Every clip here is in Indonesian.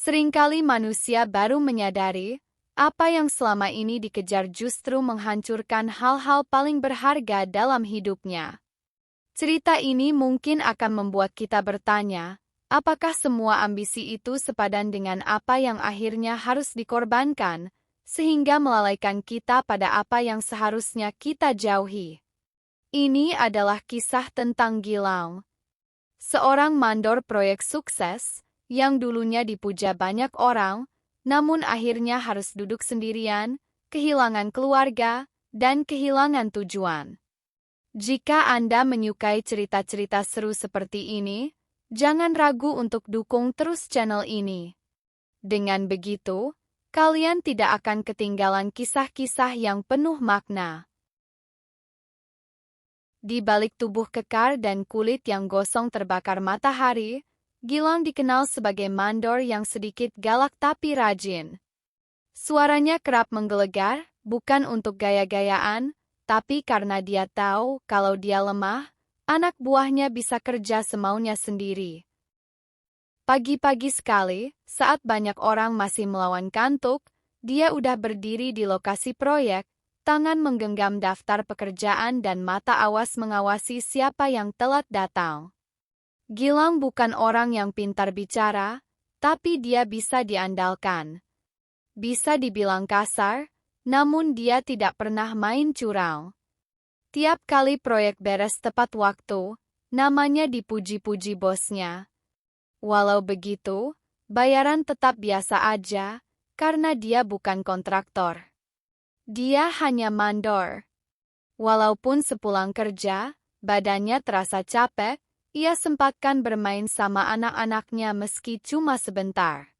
Seringkali manusia baru menyadari, apa yang selama ini dikejar justru menghancurkan hal-hal paling berharga dalam hidupnya. Cerita ini mungkin akan membuat kita bertanya, apakah semua ambisi itu sepadan dengan apa yang akhirnya harus dikorbankan, sehingga melalaikan kita pada apa yang seharusnya kita jauhi. Ini adalah kisah tentang Gilang, seorang mandor proyek sukses, yang dulunya dipuja banyak orang, namun akhirnya harus duduk sendirian, kehilangan keluarga, dan kehilangan tujuan. Jika Anda menyukai cerita-cerita seru seperti ini, jangan ragu untuk dukung terus channel ini. Dengan begitu, kalian tidak akan ketinggalan kisah-kisah yang penuh makna. Di balik tubuh kekar dan kulit yang gosong terbakar matahari, Gilang dikenal sebagai mandor yang sedikit galak tapi rajin. Suaranya kerap menggelegar, bukan untuk gaya-gayaan, tapi karena dia tahu kalau dia lemah, anak buahnya bisa kerja semaunya sendiri. Pagi-pagi sekali, saat banyak orang masih melawan kantuk, dia udah berdiri di lokasi proyek, tangan menggenggam daftar pekerjaan dan mata awas mengawasi siapa yang telat datang. Gilang bukan orang yang pintar bicara, tapi dia bisa diandalkan. Bisa dibilang kasar, namun dia tidak pernah main curang. Tiap kali proyek beres tepat waktu, namanya dipuji-puji bosnya. Walau begitu, bayaran tetap biasa aja, karena dia bukan kontraktor. Dia hanya mandor. Walaupun sepulang kerja, badannya terasa capek, ia sempatkan bermain sama anak-anaknya meski cuma sebentar.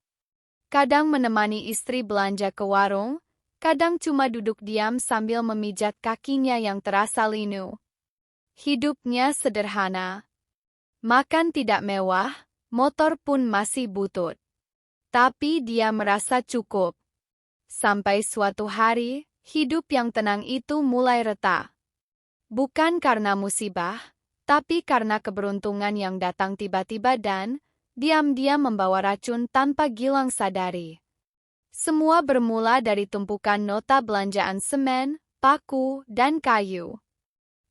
Kadang menemani istri belanja ke warung, kadang cuma duduk diam sambil memijat kakinya yang terasa linu. Hidupnya sederhana. Makan tidak mewah, motor pun masih butut. Tapi dia merasa cukup. Sampai suatu hari, hidup yang tenang itu mulai retak. Bukan karena musibah, tapi karena keberuntungan yang datang tiba-tiba dan diam-diam membawa racun tanpa Gilang sadari. Semua bermula dari tumpukan nota belanjaan semen, paku, dan kayu.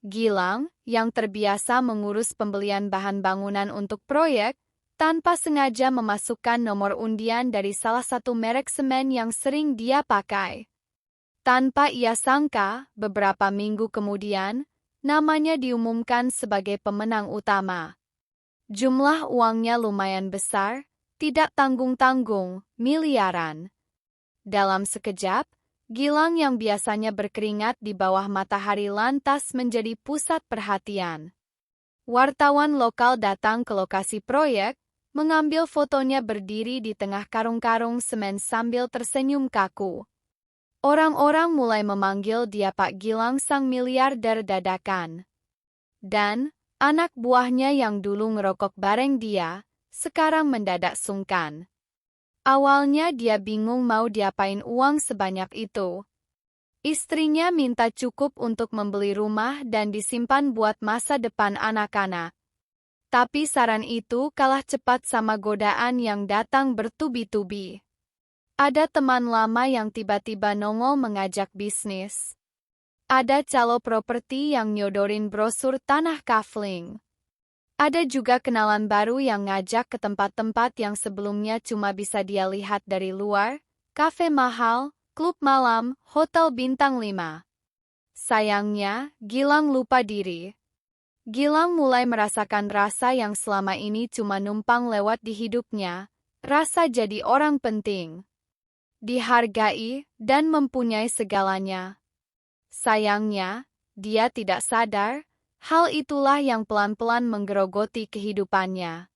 Gilang, yang terbiasa mengurus pembelian bahan bangunan untuk proyek, tanpa sengaja memasukkan nomor undian dari salah satu merek semen yang sering dia pakai. Tanpa ia sangka, beberapa minggu kemudian, namanya diumumkan sebagai pemenang utama. Jumlah uangnya lumayan besar, tidak tanggung-tanggung, miliaran. Dalam sekejap, Gilang yang biasanya berkeringat di bawah matahari lantas menjadi pusat perhatian. Wartawan lokal datang ke lokasi proyek, mengambil fotonya berdiri di tengah karung-karung semen sambil tersenyum kaku. Orang-orang mulai memanggil dia Pak Gilang sang miliarder dadakan. Dan, anak buahnya yang dulu ngerokok bareng dia, sekarang mendadak sungkan. Awalnya dia bingung mau diapain uang sebanyak itu. Istrinya minta cukup untuk membeli rumah dan disimpan buat masa depan anak-anak. Tapi saran itu kalah cepat sama godaan yang datang bertubi-tubi. Ada teman lama yang tiba-tiba nongol mengajak bisnis. Ada calo properti yang nyodorin brosur tanah kafling. Ada juga kenalan baru yang ngajak ke tempat-tempat yang sebelumnya cuma bisa dia lihat dari luar, kafe mahal, klub malam, hotel bintang 5. Sayangnya, Gilang lupa diri. Gilang mulai merasakan rasa yang selama ini cuma numpang lewat di hidupnya, rasa jadi orang penting. Dihargai, dan mempunyai segalanya. Sayangnya, dia tidak sadar, hal itulah yang pelan-pelan menggerogoti kehidupannya.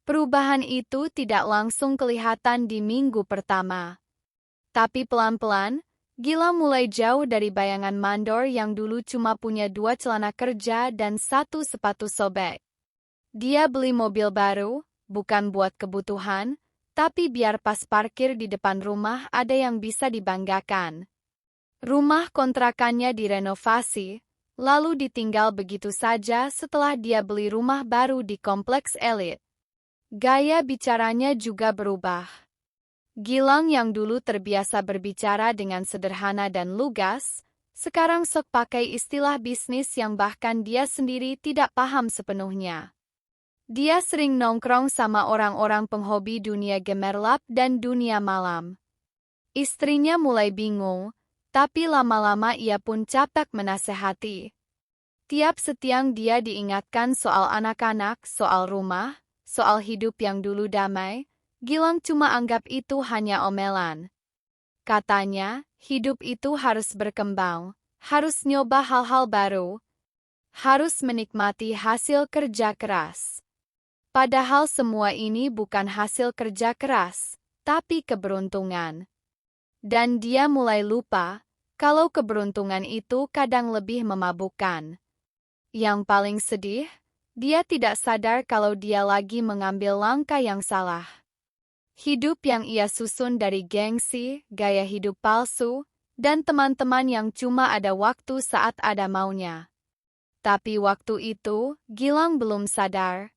Perubahan itu tidak langsung kelihatan di minggu pertama. Tapi pelan-pelan, Gilang mulai jauh dari bayangan mandor yang dulu cuma punya 2 celana kerja dan 1 sepatu sobek. Dia beli mobil baru, bukan buat kebutuhan, tapi biar pas parkir di depan rumah ada yang bisa dibanggakan. Rumah kontrakannya direnovasi, lalu ditinggal begitu saja setelah dia beli rumah baru di kompleks elit. Gaya bicaranya juga berubah. Gilang yang dulu terbiasa berbicara dengan sederhana dan lugas, sekarang sok pakai istilah bisnis yang bahkan dia sendiri tidak paham sepenuhnya. Dia sering nongkrong sama orang-orang penghobi dunia gemerlap dan dunia malam. Istrinya mulai bingung, tapi lama-lama ia pun capek menasehati. Tiap setiang dia diingatkan soal anak-anak, soal rumah, soal hidup yang dulu damai, Gilang cuma anggap itu hanya omelan. Katanya, hidup itu harus berkembang, harus nyoba hal-hal baru, harus menikmati hasil kerja keras. Padahal semua ini bukan hasil kerja keras, tapi keberuntungan. Dan dia mulai lupa, kalau keberuntungan itu kadang lebih memabukkan. Yang paling sedih, dia tidak sadar kalau dia lagi mengambil langkah yang salah. Hidup yang ia susun dari gengsi, gaya hidup palsu, dan teman-teman yang cuma ada waktu saat ada maunya. Tapi waktu itu, Gilang belum sadar.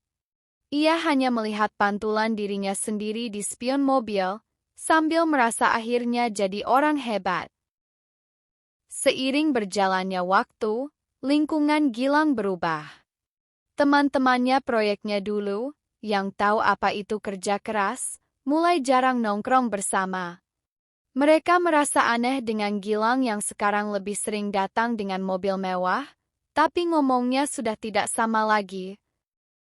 Ia hanya melihat pantulan dirinya sendiri di spion mobil, sambil merasa akhirnya jadi orang hebat. Seiring berjalannya waktu, lingkungan Gilang berubah. Teman-temannya proyeknya dulu, yang tahu apa itu kerja keras, mulai jarang nongkrong bersama. Mereka merasa aneh dengan Gilang yang sekarang lebih sering datang dengan mobil mewah, tapi ngomongnya sudah tidak sama lagi.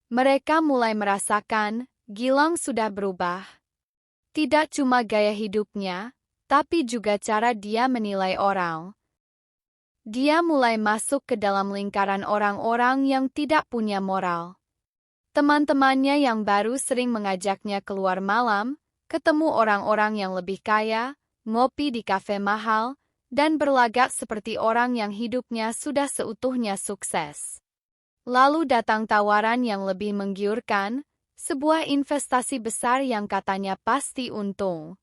Mereka mulai merasakan, Gilang sudah berubah. Tidak cuma gaya hidupnya, tapi juga cara dia menilai orang. Dia mulai masuk ke dalam lingkaran orang-orang yang tidak punya moral. Teman-temannya yang baru sering mengajaknya keluar malam, ketemu orang-orang yang lebih kaya, ngopi di kafe mahal, dan berlagak seperti orang yang hidupnya sudah seutuhnya sukses. Lalu datang tawaran yang lebih menggiurkan, sebuah investasi besar yang katanya pasti untung.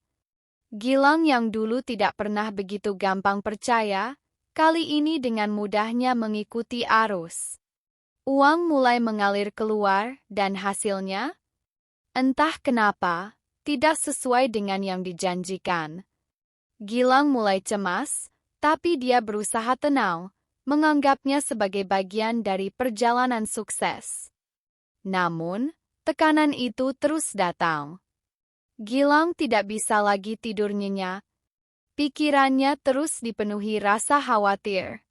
Gilang yang dulu tidak pernah begitu gampang percaya, kali ini dengan mudahnya mengikuti arus. Uang mulai mengalir keluar dan hasilnya, entah kenapa, tidak sesuai dengan yang dijanjikan. Gilang mulai cemas, tapi dia berusaha tenang, menganggapnya sebagai bagian dari perjalanan sukses. Namun, tekanan itu terus datang. Gilang tidak bisa lagi tidur nyenyak. Pikirannya terus dipenuhi rasa khawatir.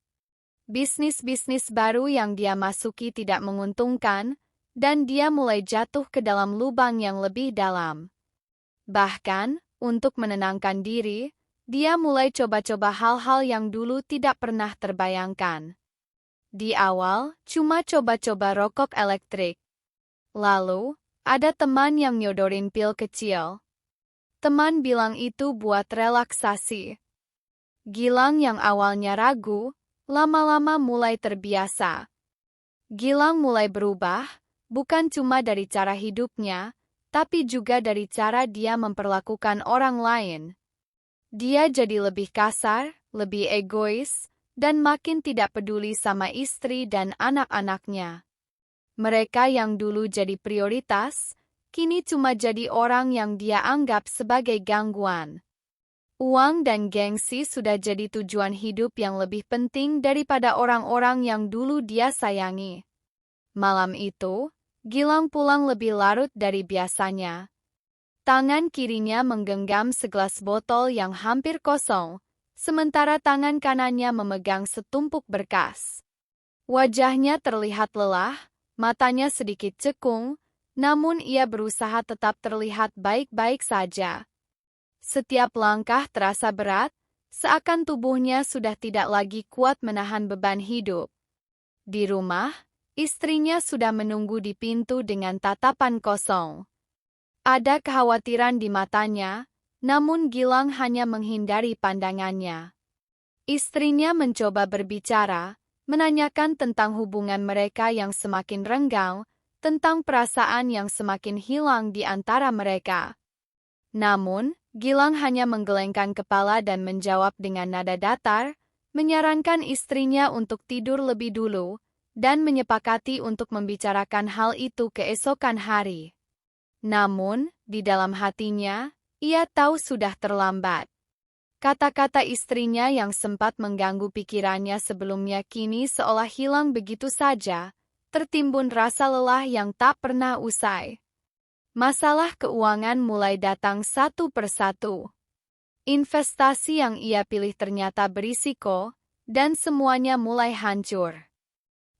Bisnis-bisnis baru yang dia masuki tidak menguntungkan, dan dia mulai jatuh ke dalam lubang yang lebih dalam. Bahkan, untuk menenangkan diri, dia mulai coba-coba hal-hal yang dulu tidak pernah terbayangkan. Di awal, cuma coba-coba rokok elektrik. Lalu, ada teman yang nyodorin pil kecil. Teman bilang itu buat relaksasi. Gilang yang awalnya ragu, lama-lama mulai terbiasa. Gilang mulai berubah, bukan cuma dari cara hidupnya, tapi juga dari cara dia memperlakukan orang lain. Dia jadi lebih kasar, lebih egois, dan makin tidak peduli sama istri dan anak-anaknya. Mereka yang dulu jadi prioritas, kini cuma jadi orang yang dia anggap sebagai gangguan. Uang dan gengsi sudah jadi tujuan hidup yang lebih penting daripada orang-orang yang dulu dia sayangi. Malam itu, Gilang pulang lebih larut dari biasanya. Tangan kirinya menggenggam segelas botol yang hampir kosong, sementara tangan kanannya memegang setumpuk berkas. Wajahnya terlihat lelah, matanya sedikit cekung, namun ia berusaha tetap terlihat baik-baik saja. Setiap langkah terasa berat, seakan tubuhnya sudah tidak lagi kuat menahan beban hidup. Di rumah, istrinya sudah menunggu di pintu dengan tatapan kosong. Ada kekhawatiran di matanya, namun Gilang hanya menghindari pandangannya. Istrinya mencoba berbicara, menanyakan tentang hubungan mereka yang semakin renggang, tentang perasaan yang semakin hilang di antara mereka. Namun, Gilang hanya menggelengkan kepala dan menjawab dengan nada datar, menyarankan istrinya untuk tidur lebih dulu, dan menyepakati untuk membicarakan hal itu keesokan hari. Namun, di dalam hatinya, ia tahu sudah terlambat. Kata-kata istrinya yang sempat mengganggu pikirannya sebelumnya kini seolah hilang begitu saja, tertimbun rasa lelah yang tak pernah usai. Masalah keuangan mulai datang satu persatu. Investasi yang ia pilih ternyata berisiko, dan semuanya mulai hancur.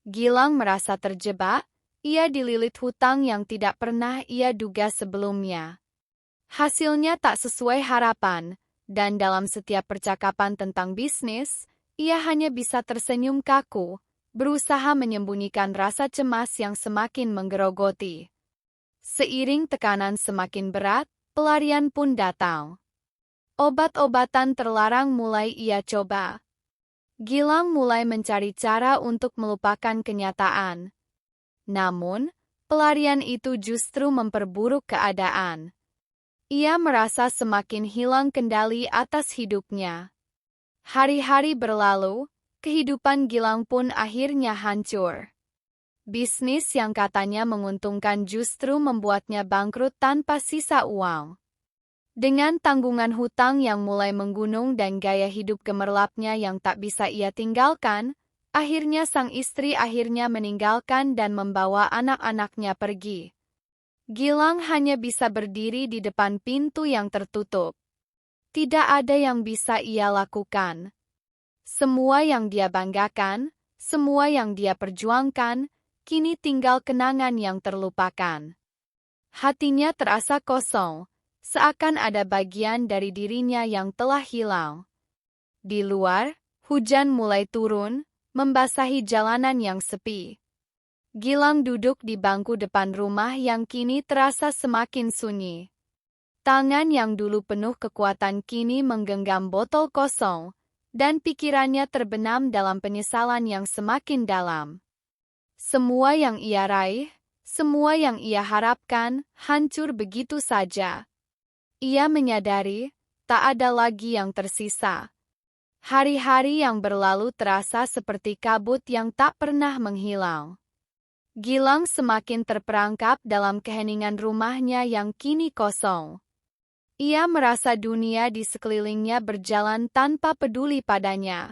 Gilang merasa terjebak, ia dililit hutang yang tidak pernah ia duga sebelumnya. Hasilnya tak sesuai harapan, dan dalam setiap percakapan tentang bisnis, ia hanya bisa tersenyum kaku, berusaha menyembunyikan rasa cemas yang semakin menggerogoti. Seiring tekanan semakin berat, pelarian pun datang. Obat-obatan terlarang mulai ia coba. Gilang mulai mencari cara untuk melupakan kenyataan. Namun, pelarian itu justru memperburuk keadaan. Ia merasa semakin hilang kendali atas hidupnya. Hari-hari berlalu, kehidupan Gilang pun akhirnya hancur. Bisnis yang katanya menguntungkan justru membuatnya bangkrut tanpa sisa uang. Dengan tanggungan hutang yang mulai menggunung dan gaya hidup gemerlapnya yang tak bisa ia tinggalkan, akhirnya sang istri meninggalkan dan membawa anak-anaknya pergi. Gilang hanya bisa berdiri di depan pintu yang tertutup. Tidak ada yang bisa ia lakukan. Semua yang dia banggakan, semua yang dia perjuangkan, kini tinggal kenangan yang terlupakan. Hatinya terasa kosong, seakan ada bagian dari dirinya yang telah hilang. Di luar, hujan mulai turun, membasahi jalanan yang sepi. Gilang duduk di bangku depan rumah yang kini terasa semakin sunyi. Tangan yang dulu penuh kekuatan kini menggenggam botol kosong, dan pikirannya terbenam dalam penyesalan yang semakin dalam. Semua yang ia raih, semua yang ia harapkan, hancur begitu saja. Ia menyadari, tak ada lagi yang tersisa. Hari-hari yang berlalu terasa seperti kabut yang tak pernah menghilang. Gilang semakin terperangkap dalam keheningan rumahnya yang kini kosong. Ia merasa dunia di sekelilingnya berjalan tanpa peduli padanya.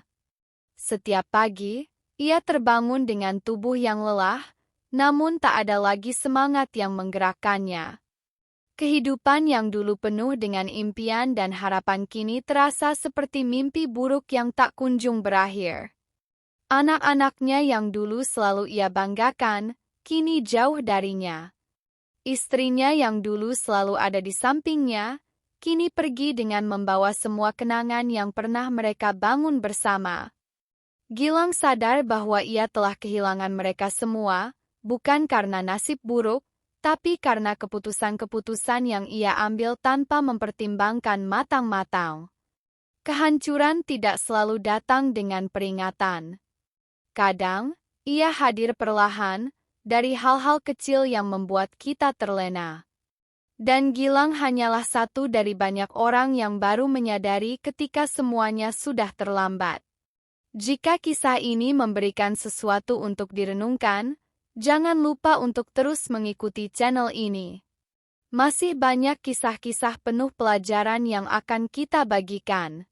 Setiap pagi, ia terbangun dengan tubuh yang lelah, namun tak ada lagi semangat yang menggerakkannya. Kehidupan yang dulu penuh dengan impian dan harapan kini terasa seperti mimpi buruk yang tak kunjung berakhir. Anak-anaknya yang dulu selalu ia banggakan, kini jauh darinya. Istrinya yang dulu selalu ada di sampingnya, kini pergi dengan membawa semua kenangan yang pernah mereka bangun bersama. Gilang sadar bahwa ia telah kehilangan mereka semua, bukan karena nasib buruk, tapi karena keputusan-keputusan yang ia ambil tanpa mempertimbangkan matang-matang. Kehancuran tidak selalu datang dengan peringatan. Kadang, ia hadir perlahan, dari hal-hal kecil yang membuat kita terlena. Dan Gilang hanyalah satu dari banyak orang yang baru menyadari ketika semuanya sudah terlambat. Jika kisah ini memberikan sesuatu untuk direnungkan, jangan lupa untuk terus mengikuti channel ini. Masih banyak kisah-kisah penuh pelajaran yang akan kita bagikan.